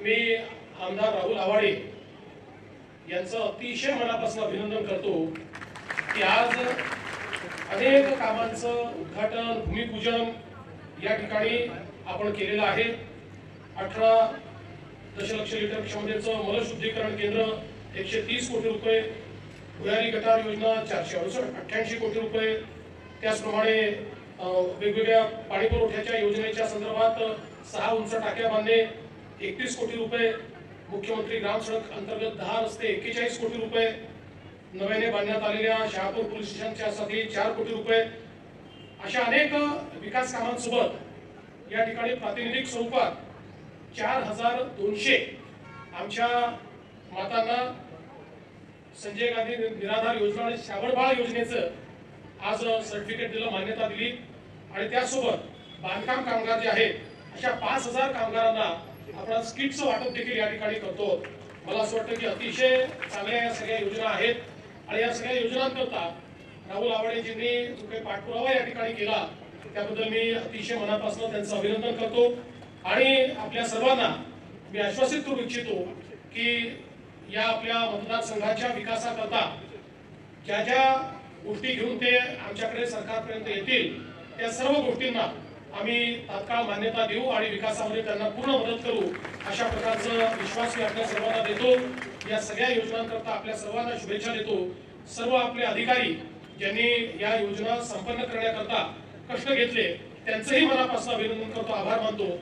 मी आमदार राहुल आवाडे यांचं अतिशय मनापासून अभिनंदन करतो की आज अनेक कामांचं उद्घाटन भूमिपूजन या ठिकाणी आपण केलेलं आहे। 18 दशलक्ष लिटर क्षमतेचं मलशुद्धीकरण केंद्र 130 कोटी रुपये, भुयारी गटार योजना 488 कोटी रुपये, त्याचप्रमाणे वेगवेगळ्या पाणी पुरवठ्याच्या योजनेच्या संदर्भात 6 उंच टाक्या बांधणे 31 कोटी रुपये, मुख्यमंत्री ग्राम सडक अंतर्गत 10 रस्ते 41 कोटी रुपये, नव्याने बांधण्यात आलेल्या शहापूर पोलीस स्टेशनच्या साठी 4 कोटी रुपये, अशा अनेक विकास कामांसोबत या ठिकाणी प्रातिनिधिक स्वरूपात 4200 आमच्या मातांना संजय गांधी निराधार योजना आणि श्रावणबाळ योजनेचं आज सर्टिफिकेट दिलं, मान्यता दिली। आणि त्यासोबत बांधकाम कामगार जे आहेत अशा 5000 कामगारांना आपण स्किटचं वाटप देखील या ठिकाणी करतो। मला असं वाटतं की अतिशय चांगल्या या सगळ्या योजना आहेत आणि या सगळ्या योजनांकरता राहुल आवाडेजींनी जो काही पाठपुरावा या ठिकाणी केला त्याबद्दल मी अतिशय मनापासून त्यांचं अभिनंदन करतो। आणि आपल्या सर्वांना मी आश्वासित करू इच्छितो की या आपल्या मतदारसंघाच्या विकासाकरता ज्या ज्या गोष्टी घेऊन ते आमच्याकडे सरकारपर्यंत येतील त्या सर्व गोष्टींना आम्ही तात्काळ मान्यता देऊ आणि विकासामध्ये त्यांना पूर्ण मदत करू, अशा प्रकारचा विश्वास मी आपल्या सर्वांना देतो। या सगळ्या योजनांकरता आपल्या सर्वांना शुभेच्छा देतो। सर्व आपले अधिकारी ज्यांनी या योजना संपन्न करण्याकरता कष्ट घेतले त्यांचंही मनापासून अभिनंदन करतो, आभार मानतो।